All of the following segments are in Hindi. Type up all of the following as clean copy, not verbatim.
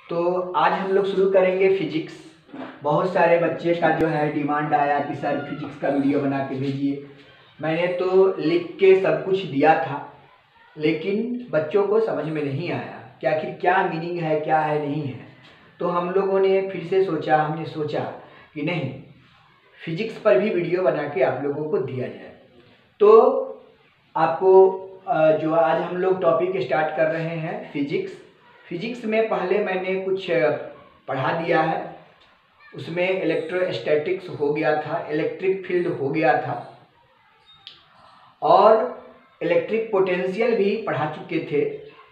तो आज हम लोग शुरू करेंगे फिजिक्स। बहुत सारे बच्चे का जो है डिमांड आया कि सर फिजिक्स का वीडियो बना के भेजिए। मैंने तो लिख के सब कुछ दिया था, लेकिन बच्चों को समझ में नहीं आया कि आखिर क्या मीनिंग है, क्या है, नहीं है। तो हम लोगों ने फिर से हमने सोचा कि नहीं, फिजिक्स पर भी वीडियो बना के आप लोगों को दिया जाए। तो आपको जो आज हम लोग टॉपिक स्टार्ट कर रहे हैं फिजिक्स में पहले मैंने कुछ पढ़ा दिया है। उसमें इलेक्ट्रोस्टैटिक्स हो गया था, इलेक्ट्रिक फील्ड हो गया था और इलेक्ट्रिक पोटेंशियल भी पढ़ा चुके थे।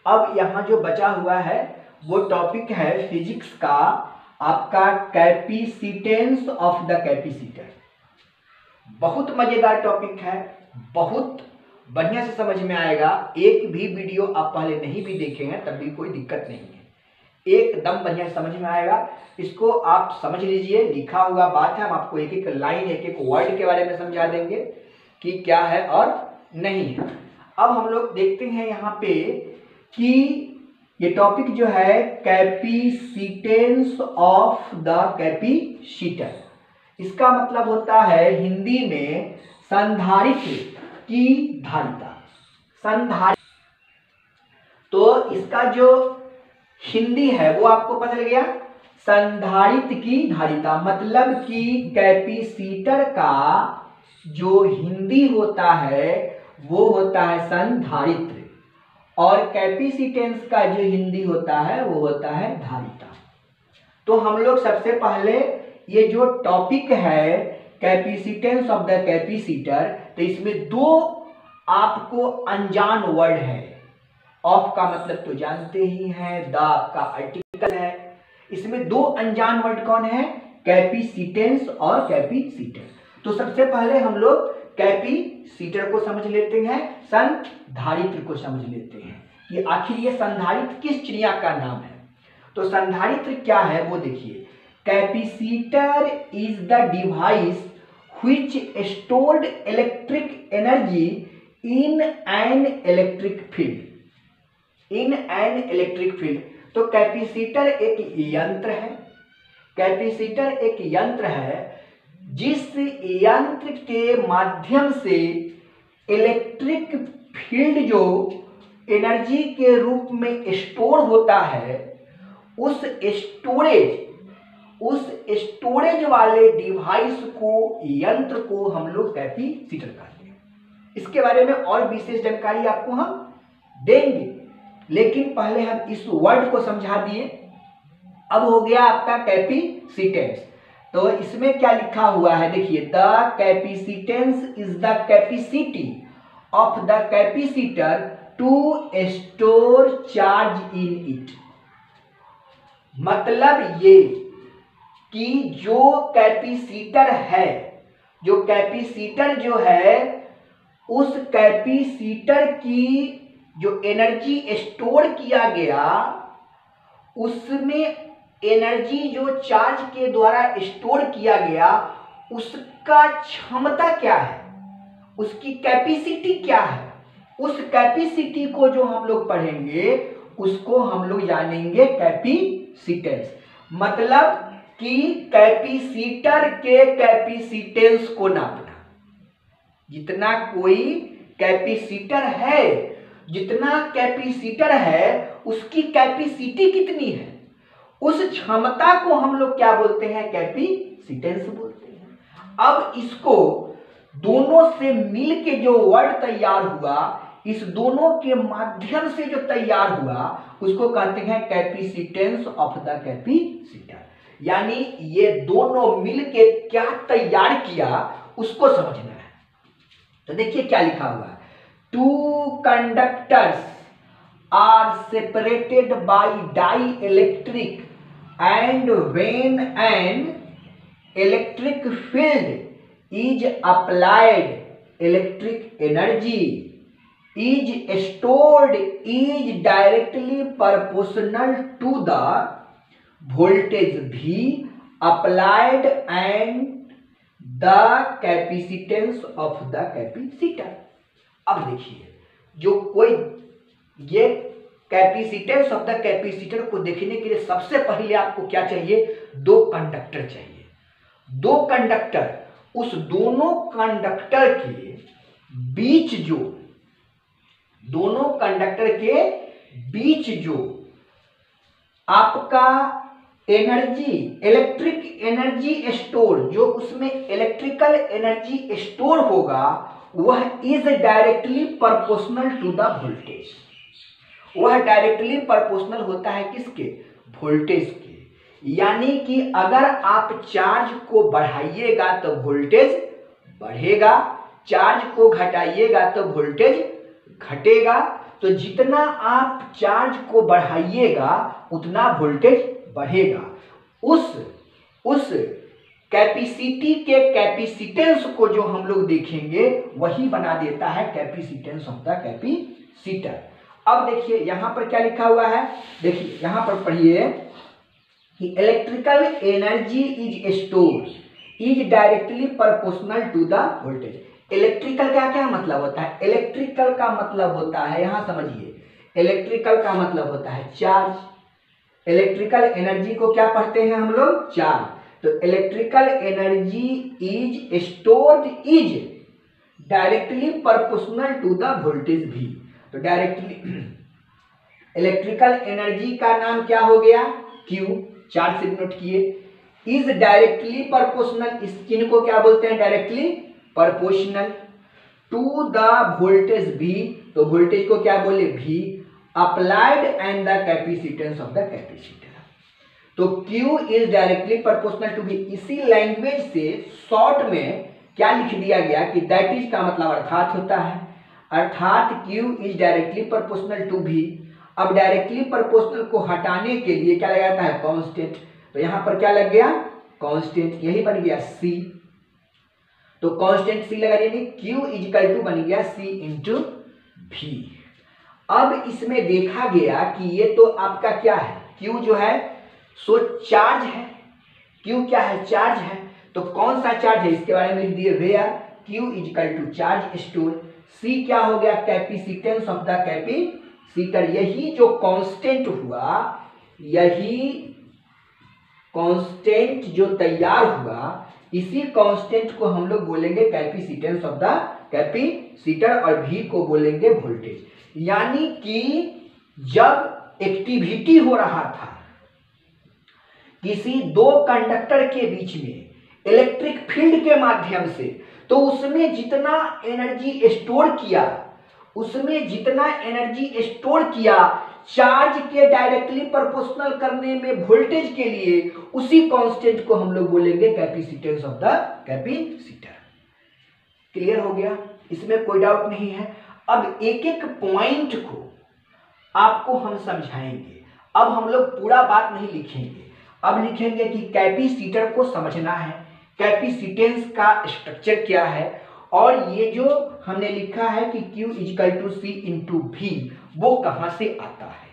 अब यहाँ जो बचा हुआ है वो टॉपिक है फिजिक्स का आपका कैपेसिटेंस ऑफ द कैपेसिटर। बहुत मजेदार टॉपिक है, बहुत बढ़िया से समझ में आएगा। एक भी वीडियो आप पहले नहीं भी देखे हैं तब भी कोई दिक्कत नहीं है, एकदम बढ़िया से समझ में आएगा। इसको आप समझ लीजिए, लिखा हुआ बात है। हम आपको एक एक लाइन, एक एक वर्ड के बारे में समझा देंगे कि क्या है और नहीं है। अब हम लोग देखते हैं यहाँ पे कि ये टॉपिक जो है कैपेसिटेंस ऑफ द कैपेसिटर, इसका मतलब होता है हिंदी में संधारित्र की धारिता। संधारित्र, तो इसका जो हिंदी है वो आपको पता लग गया। संधारित्र की धारिता मतलब कि कैपेसिटर का जो हिंदी होता है वो होता है संधारित्र, और कैपेसिटेंस का जो हिंदी होता है वो होता है धारिता। तो हम लोग सबसे पहले ये जो टॉपिक है कैपेसिटेंस ऑफ द कैपेसिटर, तो इसमें दो आपको अनजान वर्ड है। ऑफ का मतलब तो जानते ही हैं, द आपका आर्टिकल है। इसमें दो अनजान वर्ड कौन है? कैपेसिटेंस और कैपेसिटर। तो सबसे पहले हम लोग कैपेसिटर को समझ लेते हैं, संधारित्र को समझ लेते हैं कि आखिर ये संधारित्र किस चिड़िया का नाम है। तो संधारित्र क्या है वो देखिए। Capacitor is the device which stored electric energy in an electric field. In an electric field, तो कैपेसिटर एक यंत्र है। कैपेसिटर एक यंत्र है जिस यंत्र के माध्यम से इलेक्ट्रिक फील्ड जो एनर्जी के रूप में स्टोर होता है, उस स्टोरेज वाले डिवाइस को, यंत्र को हम लोग कैपेसिटर कहते हैं। इसके बारे में और विशेष जानकारी आपको हम देंगे, लेकिन पहले हम इस वर्ड को समझा दिए। अब हो गया आपका कैपेसिटेंस। तो इसमें क्या लिखा हुआ है देखिए, the capacitance is the capacity of the capacitor to store charge in it. मतलब ये कि जो कैपेसिटर है, जो कैपेसिटर जो है, उस कैपेसिटर की जो एनर्जी स्टोर किया गया, उसमें एनर्जी जो चार्ज के द्वारा स्टोर किया गया, उसका क्षमता क्या है, उसकी कैपेसिटी क्या है। उस कैपेसिटी को जो हम लोग पढ़ेंगे उसको हम लोग जानेंगे कैपेसिटेंस। मतलब कि कैपेसिटर के कैपेसिटेंस को नापना। जितना कोई कैपेसिटर है, जितना कैपेसिटर है उसकी कैपेसिटी कितनी है, उस क्षमता को हम लोग क्या बोलते हैं? कैपेसिटेंस बोलते हैं। अब इसको दोनों से मिलके जो वर्ड तैयार हुआ, इस दोनों के माध्यम से जो तैयार हुआ, उसको कहते हैं कैपेसिटेंस ऑफ द कैपेसिटर। यानी ये दोनों मिलके क्या तैयार किया उसको समझना है। तो देखिए क्या लिखा हुआ है, two conductors are separated by dielectric and when an electric field is applied, electric energy is stored is directly proportional to the voltage भी applied and the capacitance of the capacitor. अब देखिए, जो कोई ये कैपेसिटेंस ऑफ द कैपेसिटर को देखने के लिए सबसे पहले आपको क्या चाहिए, दो कंडक्टर चाहिए। दो कंडक्टर, उस दोनों कंडक्टर के बीच जो, दोनों कंडक्टर के बीच जो आपका एनर्जी, इलेक्ट्रिक एनर्जी स्टोर, जो उसमें इलेक्ट्रिकल एनर्जी स्टोर होगा, वह is directly proportional to the voltage. वह डायरेक्टली प्रोपोर्शनल होता है किसके, वोल्टेज के। यानी कि अगर आप चार्ज को बढ़ाइएगा तो वोल्टेज बढ़ेगा, चार्ज को घटाइएगा तो वोल्टेज घटेगा। तो जितना आप चार्ज को बढ़ाइएगा उतना वोल्टेज बढ़ेगा। उस कैपेसिटी के कैपेसिटेंस को जो हम लोग देखेंगे वही बना देता है कैपेसिटेंस ऑफ द कैपेसिटर। अब देखिए यहां पर क्या लिखा हुआ है, देखिए यहां पर पढ़िए कि electrical energy is store is directly proportional to the voltage. Electrical का क्या मतलब होता है, इलेक्ट्रिकल का मतलब होता है, यहां समझिए, इलेक्ट्रिकल का मतलब होता है चार्ज। इलेक्ट्रिकल एनर्जी को क्या पढ़ते हैं हम लोग, चार्ज। तो electrical energy is stored is directly proportional to the voltage भी। तो डायरेक्टली इलेक्ट्रिकल एनर्जी का नाम क्या हो गया, Q, चार्ज से नोट किए। इज डायरेक्टली प्रोपोर्शनल, इस चिन्ह को क्या बोलते हैं, directly proportional to the voltage V। तो वोल्टेज को क्या बोले, V applied and the capacitance of the capacitor. तो Q is directly proportional to V। इसी लैंग्वेज से शॉर्ट में क्या लिख दिया गया कि दैट इज का मतलब अर्थात होता है, अर्थात Q is directly proportional to V। अब डायरेक्टली प्रोपोर्शनल को हटाने के लिए क्या लगाता है, कांस्टेंट। तो यहां पर क्या लग गया, कांस्टेंट, यही बन गया C। तो कांस्टेंट C लगा देंगे, Q इक्वल टू बन गया C इंटू V। अब इसमें देखा गया कि ये तो आपका क्या है, Q जो है सो चार्ज है, Q क्या है, चार्ज है। तो कौन सा चार्ज है इसके बारे में लिख दिए, where Q equal to charge store. C क्या हो गया, कैपेसिटेंस ऑफ द कैपेसिटर। यही जो कांस्टेंट हुआ, यही कांस्टेंट जो तैयार हुआ, इसी कांस्टेंट को हम लोग बोलेंगे कैपेसिटेंस ऑफ द कैपेसिटर और V को बोलेंगे वोल्टेज। यानी कि जब एक्टिविटी हो रहा था किसी दो कंडक्टर के बीच में इलेक्ट्रिक फील्ड के माध्यम से, तो उसमें जितना एनर्जी स्टोर किया, उसमें जितना एनर्जी स्टोर किया चार्ज के डायरेक्टली प्रोपोर्शनल करने में वोल्टेज के लिए, उसी कांस्टेंट को हम लोग बोलेंगे capacitance of the capacitor. Clear हो गया, इसमें कोई डाउट नहीं है। अब एक एक पॉइंट को आपको हम समझाएंगे। अब हम लोग पूरा बात नहीं लिखेंगे, अब लिखेंगे कि कैपेसिटर को समझना है, कैपेसिटेंस का स्ट्रक्चर क्या है, और ये जो हमने लिखा है कि Q equal to C into V, वो कहाँ से आता है।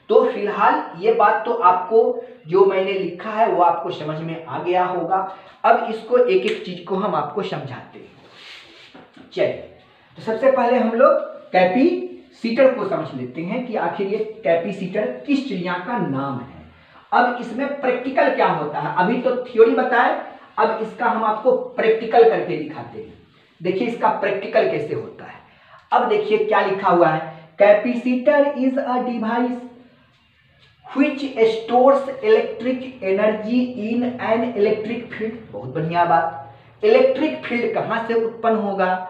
तो फिलहाल ये बात तो आपको जो मैंने लिखा है वो आपको समझ में आ गया होगा। अब इसको एक एक चीज को हम आपको समझाते हैं। चलिए, तो सबसे पहले हम लोग कैपेसिटर को समझ लेते हैं कि आखिर ये कैपेसिटर किस चिड़िया का नाम है। अब इसमें प्रैक्टिकल क्या होता है, अभी तो थ्योरी बताए, अब इसका हम आपको प्रैक्टिकल करके दिखाते हैं। देखिए इसका प्रैक्टिकल कैसे होता है। अब देखिए क्या लिखा हुआ है, capacitor is a device which stores electric energy in an electric field. बहुत बढ़िया बात, इलेक्ट्रिक फील्ड कहां से उत्पन्न होगा।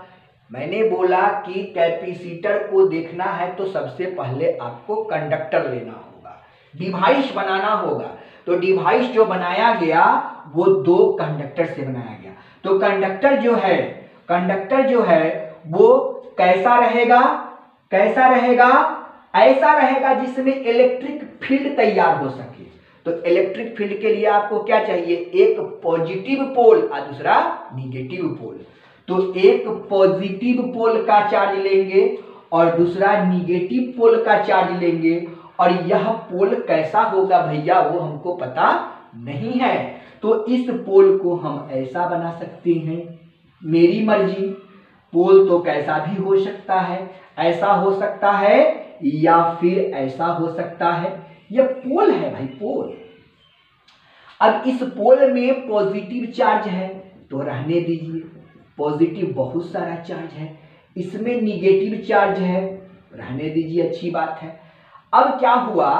मैंने बोला कि कैपेसिटर को देखना है तो सबसे पहले आपको कंडक्टर लेना होगा, डिवाइस बनाना होगा। तो डिवाइस जो बनाया गया वो दो कंडक्टर से बनाया गया। तो कंडक्टर जो है वो कैसा रहेगा, कैसा रहेगा, ऐसा रहेगा जिसमें इलेक्ट्रिक फील्ड तैयार हो सके। तो इलेक्ट्रिक फील्ड के लिए आपको क्या चाहिए, एक पॉजिटिव पोल और दूसरा निगेटिव पोल। तो एक पॉजिटिव पोल का चार्ज लेंगे और दूसरा निगेटिव पोल का चार्ज लेंगे, और यह पोल कैसा होगा भैया वो हमको पता नहीं है। तो इस पोल को हम ऐसा बना सकते हैं, मेरी मर्जी। पोल तो कैसा भी हो सकता है, ऐसा हो सकता है या फिर ऐसा हो सकता है। यह पोल है भाई, पोल। अब इस पोल में पॉजिटिव चार्ज है तो रहने दीजिए, पॉजिटिव बहुत सारा चार्ज है। इसमें निगेटिव चार्ज है, रहने दीजिए, अच्छी बात है। अब क्या हुआ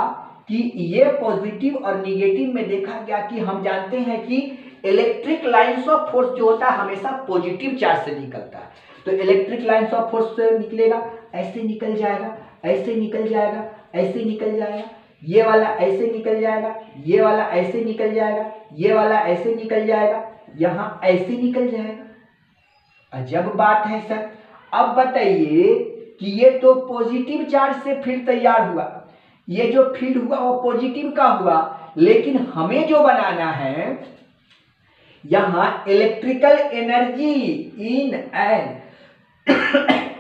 कि ये पॉजिटिव और निगेटिव में देखा गया कि हम जानते हैं कि इलेक्ट्रिक लाइंस ऑफ फोर्स जो होता है हमेशा पॉजिटिव चार्ज से निकलता है। तो इलेक्ट्रिक लाइंस ऑफ फोर्स से निकलेगा, ऐसे निकल जाएगा, ऐसे निकल जाएगा, ऐसे निकल जाएगा, ये वाला ऐसे निकल जाएगा, ये वाला ऐसे निकल जाएगा, ये वाला ऐसे निकल जाएगा, यहां ऐसे निकल जाएगा। अजब बात है सर। अब बताइए कि ये तो पॉजिटिव चार्ज से फील्ड तैयार हुआ, ये जो फील्ड हुआ वो पॉजिटिव का हुआ, लेकिन हमें जो बनाना है यहां electrical energy in an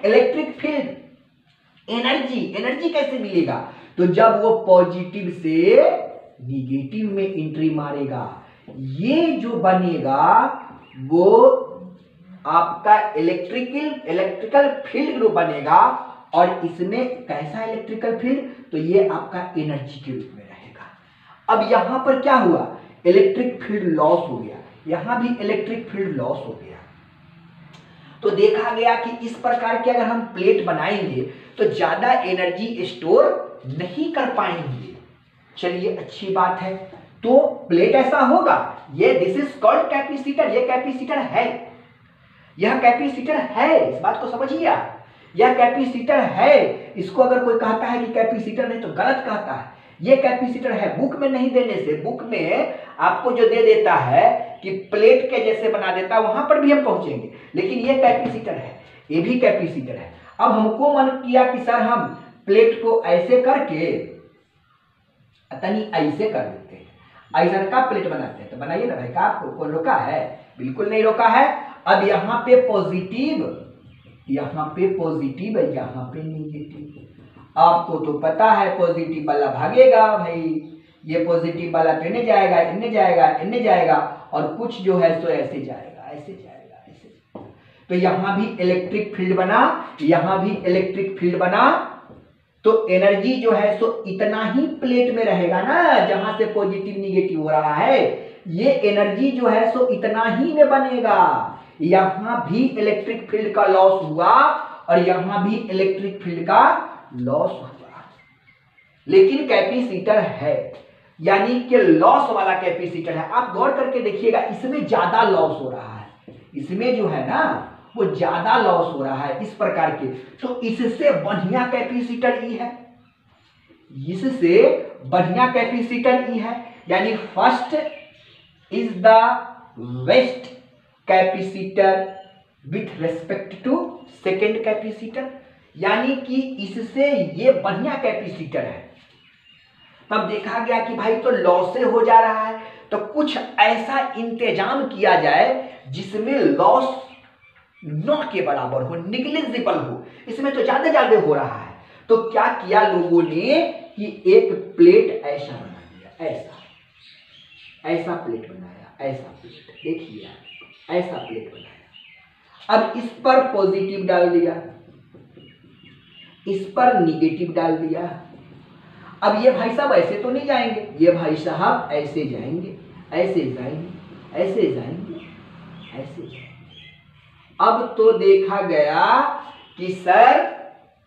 electric field. Energy कैसे मिलेगा? तो जब वो पॉजिटिव से निगेटिव में एंट्री मारेगा, ये जो बनेगा वो आपका इलेक्ट्रिकल फील्ड ग्रुप बनेगा। और इसमें कैसा इलेक्ट्रिकल फील्ड? तो ये आपका एनर्जी के रूप में रहेगा। अब यहां पर क्या हुआ? इलेक्ट्रिक फील्ड लॉस हो गया, यहां भी इलेक्ट्रिक फील्ड लॉस हो गया। तो देखा गया कि इस प्रकार के अगर हम प्लेट बनाएंगे तो ज्यादा एनर्जी स्टोर नहीं कर पाएंगे। चलिए, अच्छी बात है। तो प्लेट ऐसा होगा, ये दिस इज कॉल्ड कैपेसिटर। ये कैपेसिटर है, यह कैपेसिटर है, इस बात को समझिए आप। यह कैपेसिटर है। इसको अगर कोई कहता है कि कैपेसिटर नहीं तो गलत कहता है। यह कैपेसिटर है। बुक में नहीं देने से, बुक में आपको जो दे देता है कि प्लेट के जैसे बना देता है, वहां पर भी हम पहुंचेंगे, लेकिन यह कैपेसिटर है, ये भी कैपेसिटर है। अब हमको मन किया कि सर हम प्लेट को ऐसे करके तनी ऐसे कर देते हैं, ऐसा का प्लेट बनाते हैं। तो बनाइए ना भाई, का आपको कौन रोका है? बिल्कुल नहीं रोका है। अब यहाँ पे पॉजिटिव, यहाँ पे पॉजिटिव है, यहाँ पे निगेटिव। आपको तो पता है पॉजिटिव वाला भागेगा भाई, ये पॉजिटिव वाला तो इन्हें जाएगा, इन्हें जाएगा, इन्हें जाएगा, और कुछ जो है तो ऐसे जाएगा, ऐसे जाएगा, ऐसे। तो यहाँ भी इलेक्ट्रिक फील्ड बना, यहाँ भी इलेक्ट्रिक फील्ड बना। तो एनर्जी जो है सो इतना ही प्लेट में रहेगा ना, जहां से पॉजिटिव निगेटिव हो रहा है, ये एनर्जी जो है सो इतना ही में बनेगा। यहां भी इलेक्ट्रिक फील्ड का लॉस हुआ और यहां भी इलेक्ट्रिक फील्ड का लॉस हुआ, लेकिन कैपेसिटर है, यानी कि लॉस वाला कैपेसिटर है। आप गौर करके देखिएगा, इसमें ज्यादा लॉस हो रहा है, इसमें जो है ना वो ज्यादा लॉस हो रहा है इस प्रकार के। तो इससे बढ़िया कैपेसिटर ई है, इससे बढ़िया कैपेसिटर ई है, यानी first is the best capacitor with respect to second capacitor, यानी कि इससे ये बढ़िया कैपेसिटर है। तब देखा गया कि भाई तो लॉस से हो जा रहा है, तो कुछ ऐसा इंतजाम किया जाए जिसमें लॉस न के बराबर हो, निग्लिजिबल हो। इसमें तो ज्यादा हो रहा है। तो क्या किया लोगों ने कि एक प्लेट ऐसा बना दिया, ऐसा प्लेट बनाया, ऐसा प्लेट, देखिए ऐसा प्लेट बनाया। अब इस पर पॉजिटिव डाल दिया, इस पर निगेटिव डाल दिया। अब ये भाई साहब ऐसे तो नहीं जाएंगे, ये भाई साहब ऐसे जाएंगे, ऐसे जाएंगे, ऐसे जाएंगे, ऐसे जाएंगे। अब तो देखा गया कि सर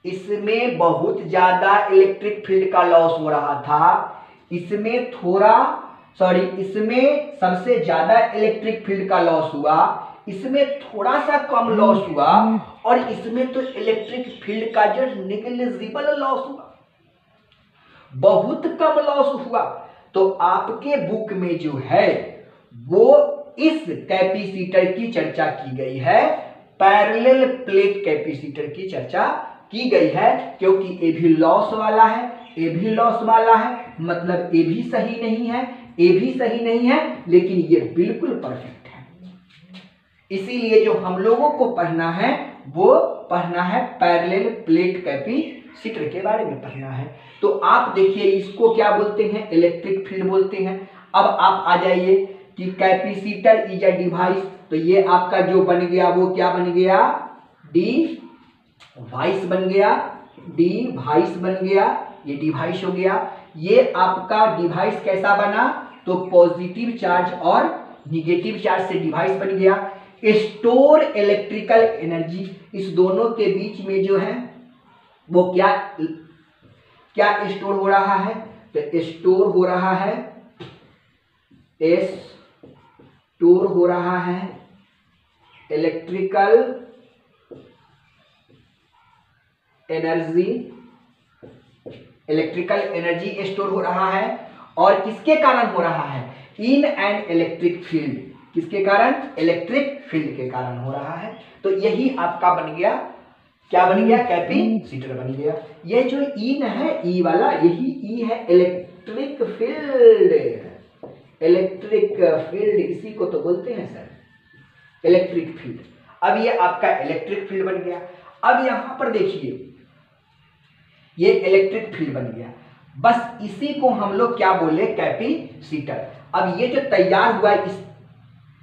इसमें बहुत ज्यादा इलेक्ट्रिक फील्ड का लॉस हो रहा था, इसमें इसमें सबसे ज्यादा इलेक्ट्रिक फील्ड का लॉस हुआ, इसमें थोड़ा सा कम लॉस हुआ, और इसमें तो इलेक्ट्रिक फील्ड का जो निग्लिजिबल लॉस हुआ, बहुत कम लॉस हुआ। तो आपके बुक में जो है वो इस कैपेसिटर की चर्चा की गई है, पैरेलल प्लेट कैपेसिटर की चर्चा की गई है, क्योंकि ये भी लॉस वाला है, ये भी लॉस वाला है, मतलब ये भी सही नहीं है, ये भी सही नहीं है, लेकिन ये बिल्कुल परफेक्ट है। इसीलिए जो हम लोगों को पढ़ना है वो पढ़ना है पैरेलल प्लेट कैपेसिटर के बारे में पढ़ना है। तो आप देखिए इसको क्या बोलते हैं? इलेक्ट्रिक फील्ड बोलते हैं। अब आप आ जाइए कि कैपेसिटर इज अ डिवाइस, तो ये आपका जो बन गया वो क्या बन गया? डिवाइस। वाइस बन गया, डिवाइस बन गया, ये डिवाइस हो गया। ये आपका डिवाइस कैसा बना, तो पॉजिटिव चार्ज और निगेटिव चार्ज से डिवाइस बन गया। स्टोर इलेक्ट्रिकल एनर्जी, इस दोनों के बीच में जो है वो क्या स्टोर हो रहा है, तो स्टोर हो रहा है, स्टोर हो रहा है electrical energy, electrical energy store हो रहा है। और किसके कारण हो रहा है, इन एन इलेक्ट्रिक फील्ड, किसके कारण, इलेक्ट्रिक फील्ड के कारण हो रहा है। तो यही आपका बन गया, क्या बन गया, कैपेसिटर बन गया। ये जो इन है, ई वाला, यही ई है इलेक्ट्रिक फील्ड, इलेक्ट्रिक फील्ड, इसी को तो बोलते हैं सर इलेक्ट्रिक फील्ड। अब ये आपका इलेक्ट्रिक फील्ड बन गया। अब यहां पर देखिए ये इलेक्ट्रिक फील्ड बन गया, बस इसी को हम लोग क्या बोले, कैपेसिटर। अब ये जो तैयार हुआ,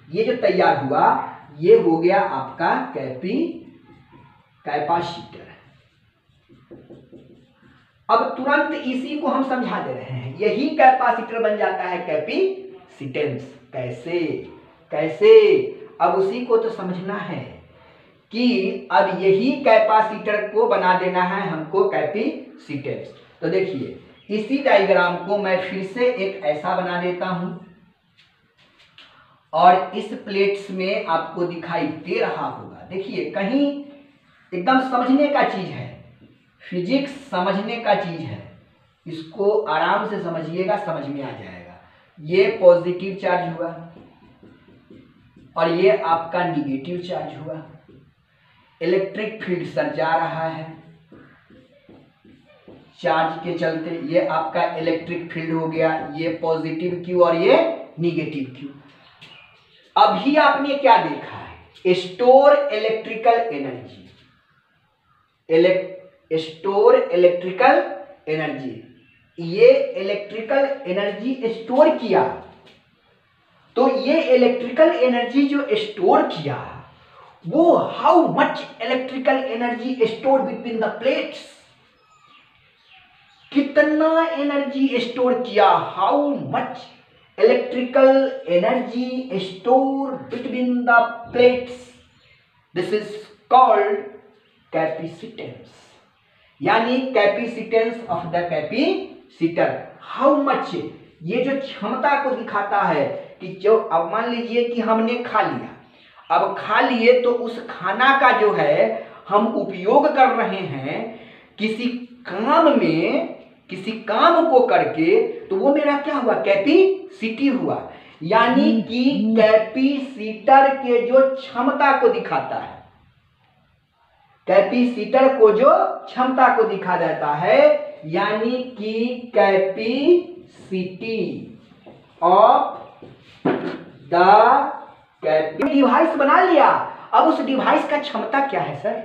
ये जो तैयार हुआ ये हो गया आपका कैपेसिटर। अब तुरंत इसी को हम समझा दे रहे हैं, यही कैपेसिटर बन जाता है कैपेसिटेंस। कैसे अब उसी को तो समझना है कि अब यही कैपेसिटर को बना देना है हमको कैपेसिटेंस। तो देखिए इसी डायग्राम को मैं फिर से एक ऐसा बना देता हूं और इस प्लेट्स में आपको दिखाई दे रहा होगा। देखिए कहीं एकदम समझने का चीज है, फिजिक्स समझने का चीज है, इसको आराम से समझिएगा, समझ में आ जाएगा। ये पॉजिटिव चार्ज हुआ और ये आपका निगेटिव चार्ज हुआ, इलेक्ट्रिक फील्ड सर जा रहा है चार्ज के चलते, ये आपका इलेक्ट्रिक फील्ड हो गया, ये पॉजिटिव क्यू और ये निगेटिव क्यू। अभी आपने क्या देखा है, store electrical energy, store electrical energy, ये इलेक्ट्रिकल एनर्जी स्टोर किया। तो ये इलेक्ट्रिकल एनर्जी जो स्टोर किया वो how much electrical energy store between the plates, कितना एनर्जी स्टोर किया, how much electrical energy store between the plates, this is called capacitance, यानी capacitance of the capacitor. How much, ये जो क्षमता को दिखाता है कि जो, अब मान लीजिए कि हमने खा लिया, अब खा लिए तो उस खाना का जो है हम उपयोग कर रहे हैं किसी काम में, किसी काम को करके, तो वो मेरा क्या हुआ, कैपेसिटी हुआ। यानी कि कैपेसिटर के जो क्षमता को दिखाता है, कैपेसिटर को जो क्षमता को दिखा जाता है, यानी कि कैपेसिटी ऑफ द डिवाइस बना लिया। अब उस डिवाइस का क्षमता क्या है सर,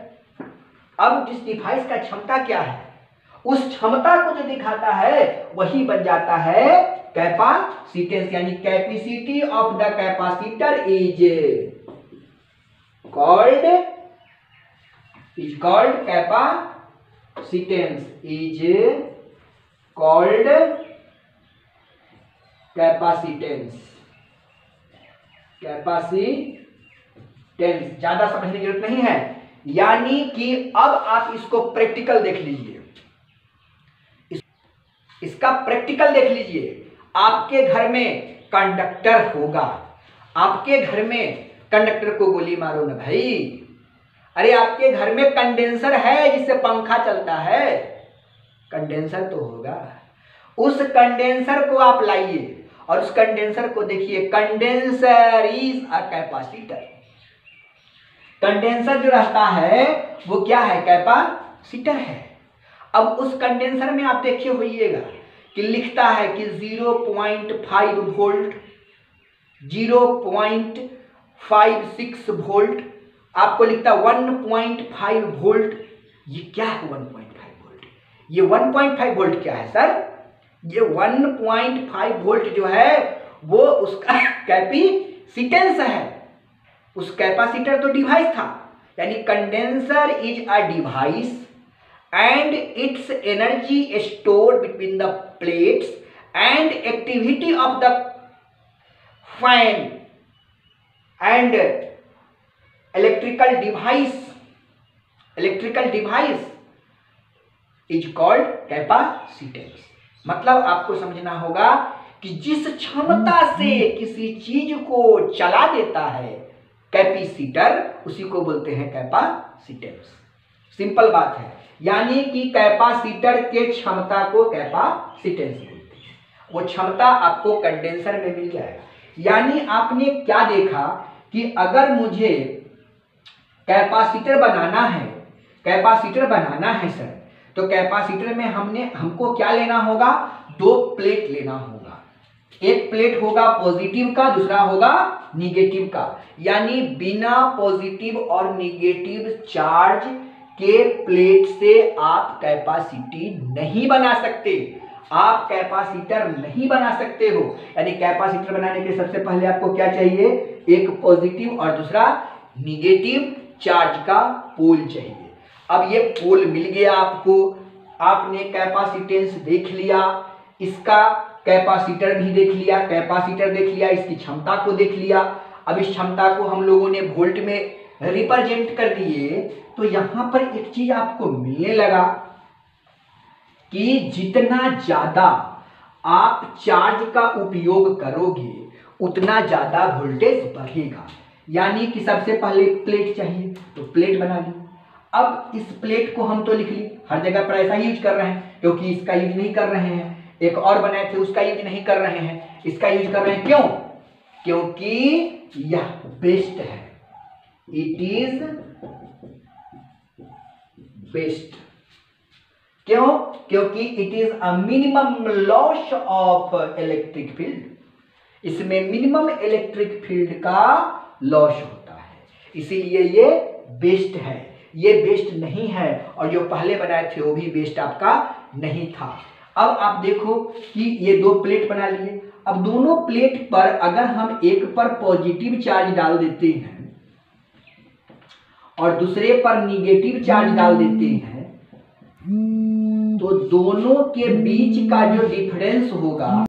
अब जिस डिवाइस का क्षमता क्या है, उस क्षमता को जो दिखाता है वही बन जाता है कैपेसिटेंस, यानी capacity of the capacitor is called capacitance, is called capacitance, capacitance. ज्यादा समझने की जरूरत नहीं है। यानी कि अब आप इसको प्रैक्टिकल देख लीजिए, इसका प्रैक्टिकल देख लीजिए। आपके घर में कंडक्टर होगा, आपके घर में कंडक्टर को गोली मारो ना भाई, अरे आपके घर में कंडेंसर है जिससे पंखा चलता है, कंडेंसर तो होगा, उस कंडेंसर को आप लाइए और उस कंडेंसर को देखिए, condenser is a capacitor. Condenser जो रहता है वो क्या है, कैपेसिटर है। अब उस कंडेंसर में आप देखिए होइएगा कि लिखता है कि 0.5 वोल्ट, 0.56 वोल्ट, आपको लिखता है 1.5 वोल्ट। ये क्या है 1.5 वोल्ट, ये 1.5 वोल्ट क्या है सर, ये 1.5 वोल्ट जो है वो उसका कैपेसिटेंस है। उस कैपेसिटर तो डिवाइस था, यानी condenser is a device and it's energy stored between the plates and activity of the fan and electrical device is called capacitance. मतलब आपको समझना होगा कि जिस क्षमता से किसी चीज को चला देता है कैपेसिटर, उसी को बोलते हैं कैपेसिटेंस। सिंपल बात है, यानी कि कैपेसिटर के क्षमता को कैपेसिटेंस बोलते हैं। वो क्षमता आपको कंडेंसर में मिल जाएगा। यानी आपने क्या देखा कि अगर मुझे कैपेसिटर बनाना है सर, तो कैपेसिटर में हमको क्या लेना होगा? 2 प्लेट लेना होगा। एक प्लेट होगा पॉजिटिव का, दूसरा होगा निगेटिव का। यानी बिना पॉजिटिव और निगेटिव चार्ज के प्लेट से आप कैपेसिटी नहीं बना सकते, आप कैपेसिटर नहीं बना सकते हो। यानी कैपेसिटर बनाने के सबसे पहले आपको क्या चाहिए? एक पॉजिटिव और दूसरा निगेटिव चार्ज का पोल चाहिए। अब ये पोल मिल गया आपको, आपने कैपेसिटेंस देख लिया, इसका कैपेसिटर भी देख लिया, इसकी क्षमता को देख लिया। अब इस क्षमता को हम लोगों ने वोल्ट में रिप्रेजेंट कर दिए, तो यहां पर एक चीज आपको मिलने लगा कि जितना ज्यादा आप चार्ज का उपयोग करोगे उतना ज्यादा वोल्टेज बढ़ेगा। यानी कि सबसे पहले प्लेट चाहिए, तो प्लेट बना ली। अब इस प्लेट को हम तो लिख ली, हर जगह पर ऐसा ही यूज कर रहे हैं, क्योंकि इसका यूज नहीं कर रहे हैं। एक और बनाए थे, उसका यूज नहीं कर रहे हैं, इसका यूज कर रहे हैं। क्यों? क्योंकि यह बेस्ट है, इट इज बेस्ट। क्यों? क्योंकि it is a minimum loss of electric field, इसमें मिनिमम इलेक्ट्रिक फील्ड का लॉस होता है, इसीलिए ये बेस्ट है। ये बेस्ट नहीं है, और जो पहले बनाए थे वो भी बेस्ट आपका नहीं था। अब आप देखो कि ये 2 प्लेट बना लिए। अब दोनों प्लेट पर अगर हम एक पर पॉजिटिव चार्ज डाल देते हैं और दूसरे पर निगेटिव चार्ज डाल देते हैं, तो दोनों के बीच का जो डिफरेंस होगा